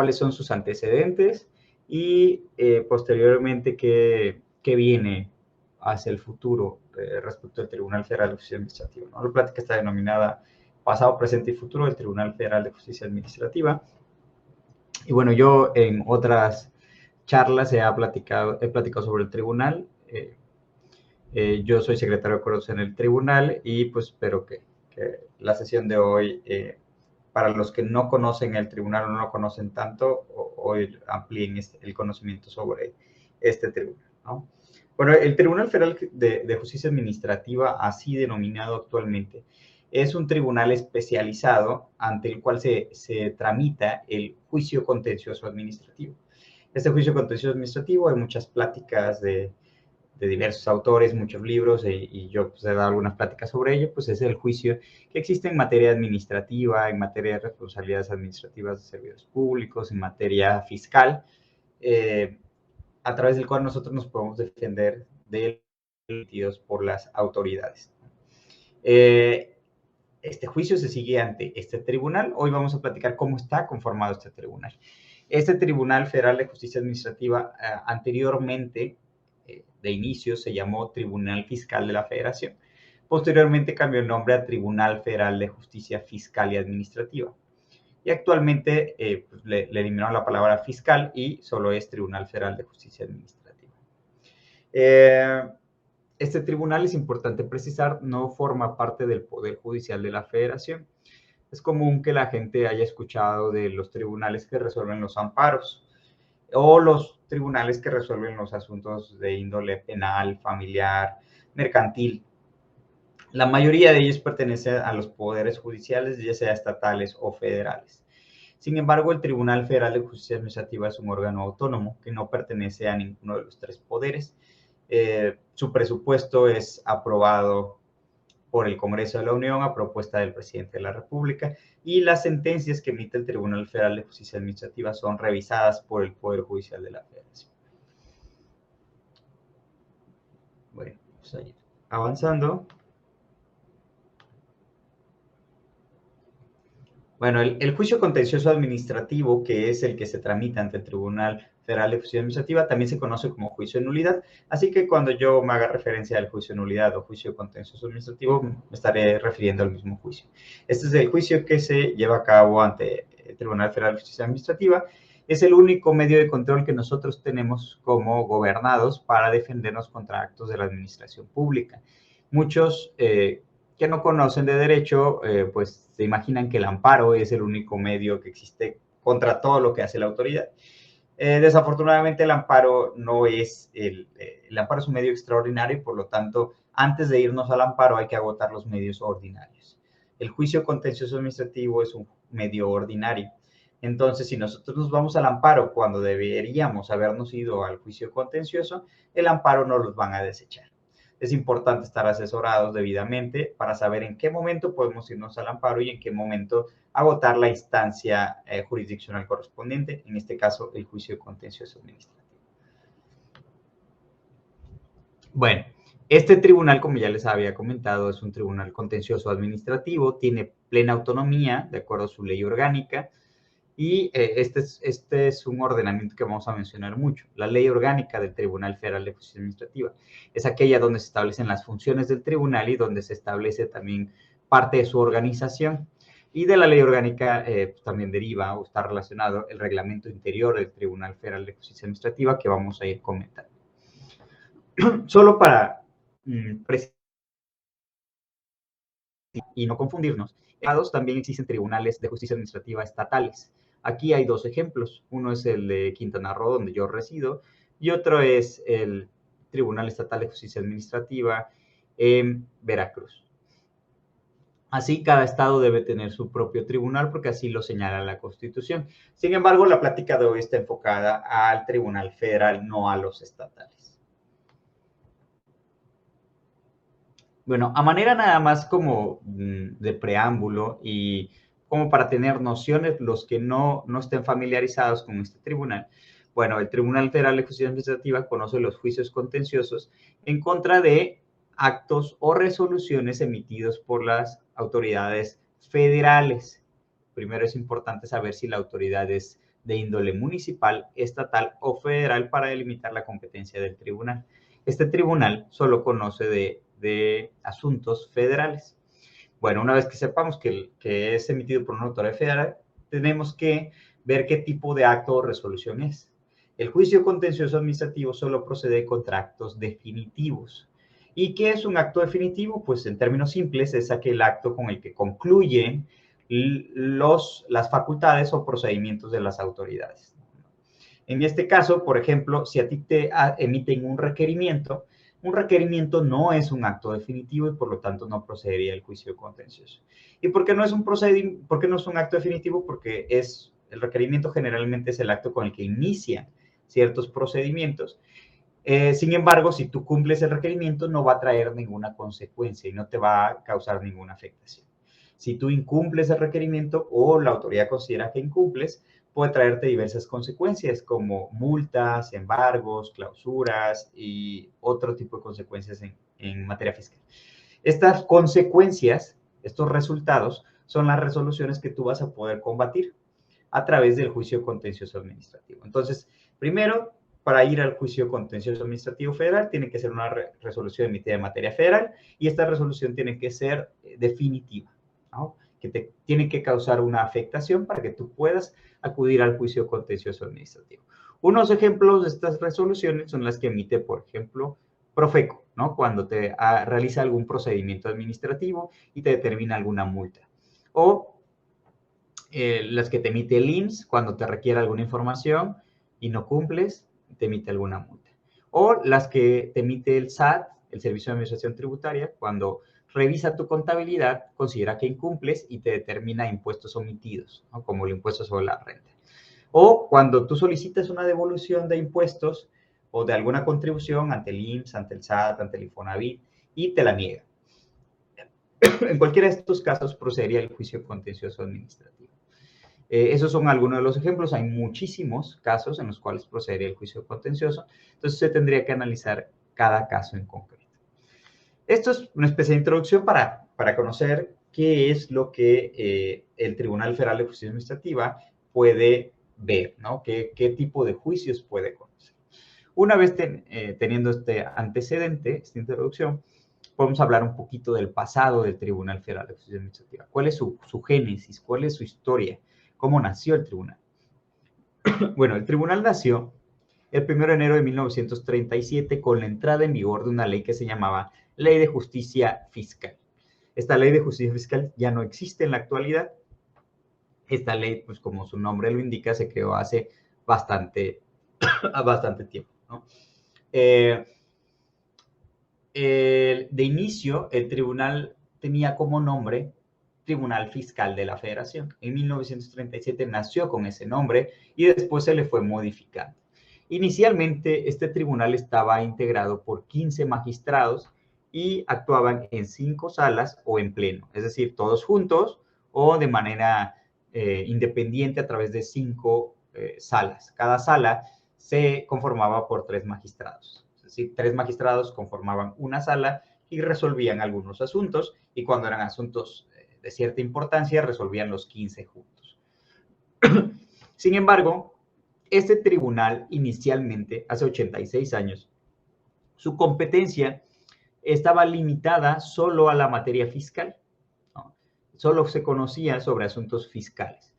cuáles son sus antecedentes y posteriormente qué viene hacia el futuro respecto al Tribunal Federal de Justicia Administrativa, ¿no? La plática está denominada Pasado, Presente y Futuro del Tribunal Federal de Justicia Administrativa. Y bueno, yo en otras charlas he platicado sobre el tribunal. Yo soy secretario de acuerdos en el tribunal y pues espero que la sesión de hoy, para los que no conocen el tribunal o no lo conocen tanto, hoy amplíen el conocimiento sobre este tribunal, ¿no? Bueno, el Tribunal Federal de Justicia Administrativa, así denominado actualmente, es un tribunal especializado ante el cual se tramita el juicio contencioso administrativo. Este juicio contencioso administrativo, hay muchas pláticas de diversos autores, muchos libros, y yo pues, he dado algunas pláticas sobre ello, pues es el juicio que existe en materia administrativa, en materia de responsabilidades administrativas de servidores públicos, en materia fiscal, a través del cual nosotros nos podemos defender de los por las autoridades. Este juicio se sigue ante este tribunal. Hoy vamos a platicar cómo está conformado este tribunal. Este Tribunal Federal de Justicia Administrativa anteriormente, de inicio, se llamó Tribunal Fiscal de la Federación. Posteriormente cambió el nombre a Tribunal Federal de Justicia Fiscal y Administrativa. Y actualmente pues, le eliminaron la palabra fiscal y solo es Tribunal Federal de Justicia Administrativa. Este tribunal, es importante precisar, no forma parte del Poder Judicial de la Federación. Es común que la gente haya escuchado de los tribunales que resuelven los amparos o los tribunales que resuelven los asuntos de índole penal, familiar, mercantil. La mayoría de ellos pertenecen a los poderes judiciales, ya sea estatales o federales. Sin embargo, el Tribunal Federal de Justicia Administrativa es un órgano autónomo que no pertenece a ninguno de los tres poderes. Su presupuesto es aprobado por el Congreso de la Unión a propuesta del presidente de la República y las sentencias que emite el Tribunal Federal de Justicia Administrativa son revisadas por el Poder Judicial de la Federación. Bueno, vamos a ir avanzando. Bueno, el juicio contencioso administrativo, que es el que se tramita ante el Tribunal Federal de Justicia Administrativa, también se conoce como juicio de nulidad. Así que cuando yo me haga referencia al juicio de nulidad o juicio contencioso administrativo, me estaré refiriendo al mismo juicio. Este es el juicio que se lleva a cabo ante el Tribunal Federal de Justicia Administrativa. Es el único medio de control que nosotros tenemos como gobernados para defendernos contra actos de la administración pública. Muchos que no conocen de derecho, pues se imaginan que el amparo es el único medio que existe contra todo lo que hace la autoridad. Desafortunadamente el amparo no es, el amparo es un medio extraordinario y por lo tanto antes de irnos al amparo hay que agotar los medios ordinarios. El juicio contencioso administrativo es un medio ordinario. Entonces, si nosotros nos vamos al amparo cuando deberíamos habernos ido al juicio contencioso, el amparo no los van a desechar. Es importante estar asesorados debidamente para saber en qué momento podemos irnos al amparo y en qué momento agotar la instancia jurisdiccional correspondiente, en este caso el juicio contencioso administrativo. Bueno, este tribunal, como ya les había comentado, es un tribunal contencioso administrativo, tiene plena autonomía de acuerdo a su ley orgánica. Y este es un ordenamiento que vamos a mencionar mucho. La ley orgánica del Tribunal Federal de Justicia Administrativa es aquella donde se establecen las funciones del tribunal y donde se establece también parte de su organización. Y de la ley orgánica pues también deriva o está relacionado el reglamento interior del Tribunal Federal de Justicia Administrativa que vamos a ir comentando. Solo para precisar y no confundirnos, también existen tribunales de justicia administrativa estatales. Aquí hay dos ejemplos. Uno es el de Quintana Roo, donde yo resido, y otro es el Tribunal Estatal de Justicia Administrativa en Veracruz. Así, cada estado debe tener su propio tribunal porque así lo señala la Constitución. Sin embargo, la plática de hoy está enfocada al Tribunal Federal, no a los estatales. Bueno, a manera nada más como de preámbulo y como para tener nociones, los que no estén familiarizados con este tribunal. Bueno, el Tribunal Federal de Justicia Administrativa conoce los juicios contenciosos en contra de actos o resoluciones emitidos por las autoridades federales. Primero es importante saber si la autoridad es de índole municipal, estatal o federal para delimitar la competencia del tribunal. Este tribunal solo conoce de asuntos federales. Bueno, una vez que sepamos que es emitido por una autoridad federal, tenemos que ver qué tipo de acto o resolución es. El juicio contencioso administrativo solo procede contra actos definitivos. ¿Y qué es un acto definitivo? Pues en términos simples es aquel acto con el que concluyen las facultades o procedimientos de las autoridades. En este caso, por ejemplo, si a ti te emiten un requerimiento no es un acto definitivo y por lo tanto no procedería el juicio contencioso. ¿Y por qué no es un acto definitivo? Porque el requerimiento generalmente es el acto con el que inicia ciertos procedimientos. Sin embargo, si tú cumples el requerimiento, no va a traer ninguna consecuencia y no te va a causar ninguna afectación. Si tú incumples el requerimiento o la autoridad considera que incumples, puede traerte diversas consecuencias como multas, embargos, clausuras y otro tipo de consecuencias en materia fiscal. Estas consecuencias, estos resultados, son las resoluciones que tú vas a poder combatir a través del juicio contencioso administrativo. Entonces, primero, para ir al juicio contencioso administrativo federal, tiene que ser una resolución emitida en materia federal y esta resolución tiene que ser definitiva, ¿no? Que tiene que causar una afectación para que tú puedas acudir al juicio contencioso administrativo. Unos ejemplos de estas resoluciones son las que emite, por ejemplo, Profeco, ¿no? Cuando te realiza algún procedimiento administrativo y te determina alguna multa. O las que te emite el IMSS cuando te requiere alguna información y no cumples, te emite alguna multa. O las que te emite el SAT, el Servicio de Administración Tributaria, cuando revisa tu contabilidad, considera que incumples y te determina impuestos omitidos, ¿no? Como el impuesto sobre la renta. O cuando tú solicitas una devolución de impuestos o de alguna contribución ante el IMSS, ante el SAT, ante el Infonavit y te la niega. En cualquiera de estos casos procedería el juicio contencioso administrativo. Esos son algunos de los ejemplos. Hay muchísimos casos en los cuales procedería el juicio contencioso. Entonces, se tendría que analizar cada caso en concreto. Esto es una especie de introducción para conocer qué es lo que el Tribunal Federal de Justicia Administrativa puede ver, ¿no? ¿Qué tipo de juicios puede conocer? Una vez teniendo este antecedente, esta introducción, podemos hablar un poquito del pasado del Tribunal Federal de Justicia Administrativa. ¿Cuál es su génesis? ¿Cuál es su historia? ¿Cómo nació el tribunal? Bueno, el tribunal nació el 1 de enero de 1937 con la entrada en vigor de una ley que se llamaba Ley de Justicia Fiscal. Esta Ley de Justicia Fiscal ya no existe en la actualidad. Esta ley, pues como su nombre lo indica, se creó hace bastante tiempo, ¿no? De inicio, el tribunal tenía como nombre Tribunal Fiscal de la Federación. En 1937 nació con ese nombre y después se le fue modificando. Inicialmente, este tribunal estaba integrado por 15 magistrados y actuaban en 5 salas o en pleno, es decir, todos juntos o de manera independiente a través de 5 salas. Cada sala se conformaba por 3 magistrados. Es decir, 3 magistrados conformaban una sala y resolvían algunos asuntos, y cuando eran asuntos de cierta importancia, resolvían los 15 juntos. Sin embargo, este tribunal inicialmente, hace 86 años, su competencia estaba limitada solo a la materia fiscal, ¿no? Solo se conocía sobre asuntos fiscales.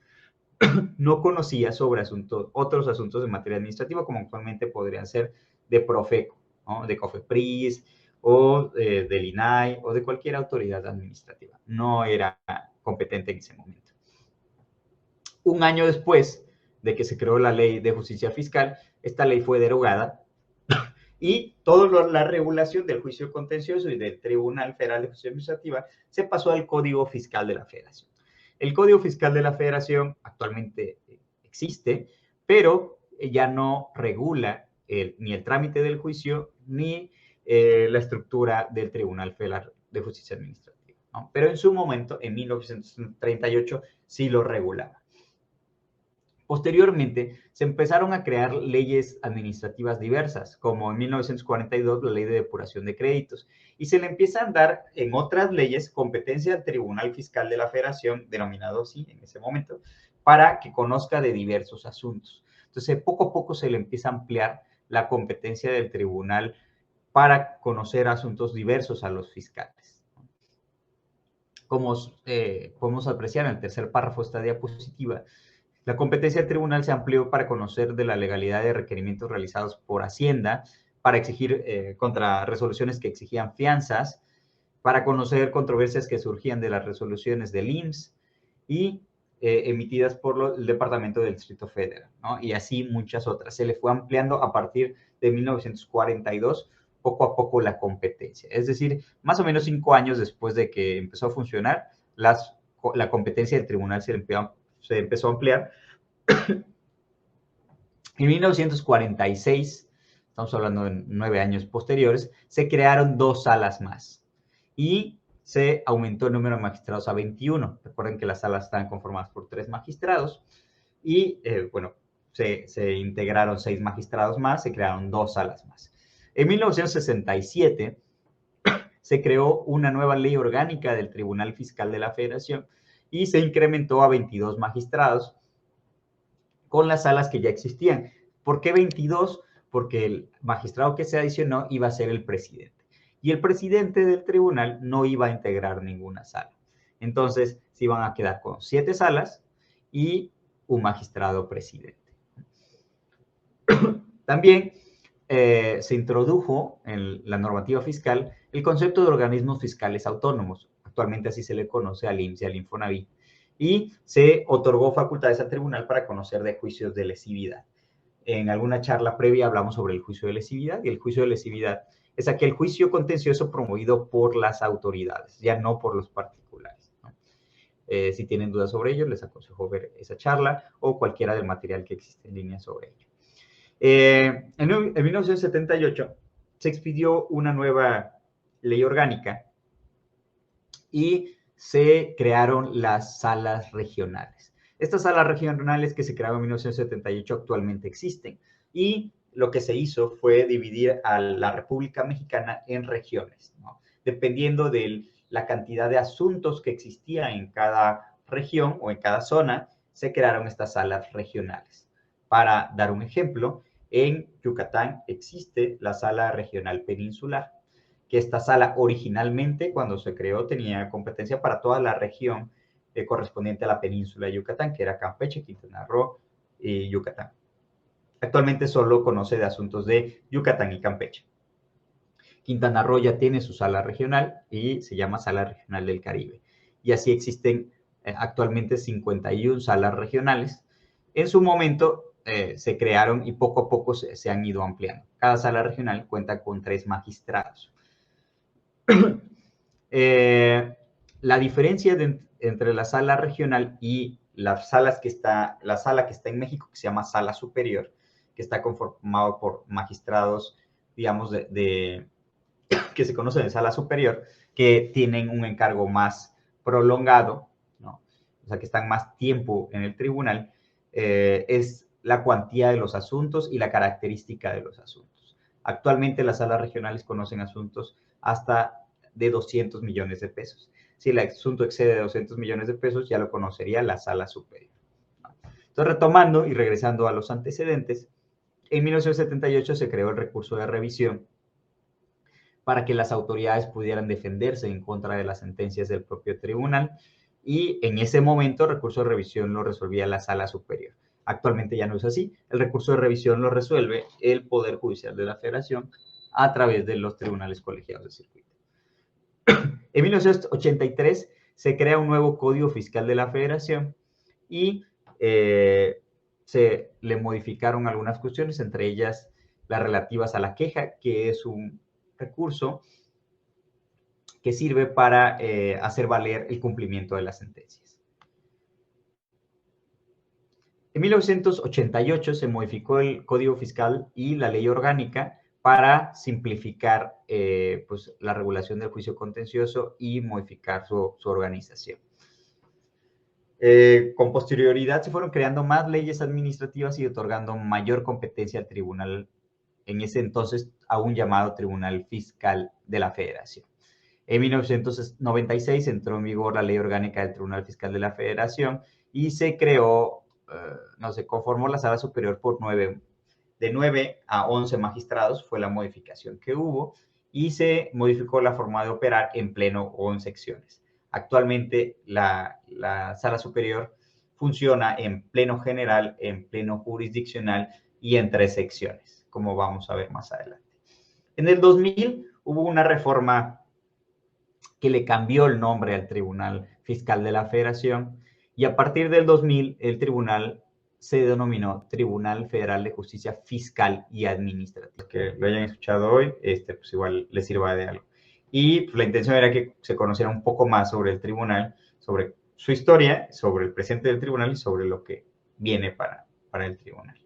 No conocía sobre otros asuntos de materia administrativa, como actualmente podrían ser de Profeco, ¿no? De COFEPRIS, o del INAI, o de cualquier autoridad administrativa. No era competente en ese momento. Un año después de que se creó la Ley de Justicia Fiscal, esta ley fue derogada y toda la regulación del juicio contencioso y del Tribunal Federal de Justicia Administrativa se pasó al Código Fiscal de la Federación. El Código Fiscal de la Federación actualmente existe, pero ya no regula ni el trámite del juicio ni la estructura del Tribunal Federal de Justicia Administrativa, ¿no? Pero en su momento, en 1938, sí lo regulaba. Posteriormente, se empezaron a crear leyes administrativas diversas, como en 1942 la Ley de Depuración de Créditos, y se le empiezan a dar en otras leyes competencia al Tribunal Fiscal de la Federación, denominado así en ese momento, para que conozca de diversos asuntos. Entonces, poco a poco se le empieza a ampliar la competencia del tribunal para conocer asuntos diversos a los fiscales. Como podemos apreciar en el tercer párrafo de esta diapositiva, la competencia del tribunal se amplió para conocer de la legalidad de requerimientos realizados por Hacienda, para exigir contra resoluciones que exigían fianzas, para conocer controversias que surgían de las resoluciones del IMSS y emitidas por el Departamento del Distrito Federal, ¿no? Y así muchas otras. Se le fue ampliando a partir de 1942 poco a poco la competencia. Es decir, más o menos 5 años después de que empezó a funcionar, la competencia del tribunal se empezó a ampliar. En 1946, estamos hablando de 9 años posteriores, se crearon 2 salas más y se aumentó el número de magistrados a 21. Recuerden que las salas estaban conformadas por 3 magistrados y, bueno, se integraron 6 magistrados más, se crearon 2 salas más. En 1967 se creó una nueva ley orgánica del Tribunal Fiscal de la Federación y se incrementó a 22 magistrados con las salas que ya existían. ¿Por qué 22? Porque el magistrado que se adicionó iba a ser el presidente. Y el presidente del tribunal no iba a integrar ninguna sala. Entonces, se iban a quedar con 7 salas y un magistrado presidente. También se introdujo en la normativa fiscal el concepto de organismos fiscales autónomos. Actualmente así se le conoce al IMSS y al Infonavit. Y se otorgó facultades al tribunal para conocer de juicios de lesividad. En alguna charla previa hablamos sobre el juicio de lesividad, y el juicio de lesividad es aquel juicio contencioso promovido por las autoridades, ya no por los particulares, ¿no? Si tienen dudas sobre ello, les aconsejo ver esa charla o cualquiera del material que existe en línea sobre ello. En 1978 se expidió una nueva ley orgánica y se crearon las salas regionales. Estas salas regionales que se crearon en 1978 actualmente existen y lo que se hizo fue dividir a la República Mexicana en regiones, ¿no? Dependiendo de la cantidad de asuntos que existía en cada región o en cada zona, se crearon estas salas regionales. Para dar un ejemplo, en Yucatán existe la sala regional peninsular, que esta sala originalmente, cuando se creó, tenía competencia para toda la región correspondiente a la península de Yucatán, que era Campeche, Quintana Roo y Yucatán. Actualmente solo conoce de asuntos de Yucatán y Campeche. Quintana Roo ya tiene su sala regional y se llama Sala Regional del Caribe. Y así existen actualmente 51 salas regionales. En su momento se crearon y poco a poco se han ido ampliando. Cada sala regional cuenta con 3 magistrados. La diferencia entre la sala regional y la sala que está en México, que se llama Sala Superior, que está conformado por magistrados, digamos, que se conocen de Sala Superior, que tienen un encargo más prolongado, ¿no? O sea, que están más tiempo en el tribunal, es la cuantía de los asuntos y la característica de los asuntos. Actualmente las salas regionales conocen asuntos hasta de 200 millones de pesos. Si el asunto excede de 200 millones de pesos, ya lo conocería la sala superior. Entonces, retomando y regresando a los antecedentes, en 1978 se creó el recurso de revisión para que las autoridades pudieran defenderse en contra de las sentencias del propio tribunal, y en ese momento el recurso de revisión lo resolvía la sala superior. Actualmente ya no es así. El recurso de revisión lo resuelve el Poder Judicial de la Federación a través de los tribunales colegiados de circuito. En 1983 se crea un nuevo Código Fiscal de la Federación y se le modificaron algunas cuestiones, entre ellas las relativas a la queja, que es un recurso que sirve para hacer valer el cumplimiento de las sentencias. En 1988 se modificó el Código Fiscal y la Ley Orgánica para simplificar pues, la regulación del juicio contencioso y modificar su organización. Con posterioridad se fueron creando más leyes administrativas y otorgando mayor competencia al tribunal, en ese entonces aún llamado Tribunal Fiscal de la Federación. En 1996 entró en vigor la Ley Orgánica del Tribunal Fiscal de la Federación y se creó, no se conformó la sala superior por de 9 a 11 magistrados, fue la modificación que hubo, y se modificó la forma de operar en pleno o en secciones. Actualmente la sala superior funciona en pleno general, en pleno jurisdiccional y en 3 secciones, como vamos a ver más adelante. En el 2000 hubo una reforma que le cambió el nombre al Tribunal Fiscal de la Federación y a partir del 2000 el tribunal se denominó Tribunal Federal de Justicia Fiscal y Administrativa. Que lo hayan escuchado hoy, pues igual les sirva de algo. Y pues, la intención era que se conociera un poco más sobre el tribunal, sobre su historia, sobre el presente del tribunal y sobre lo que viene para el tribunal.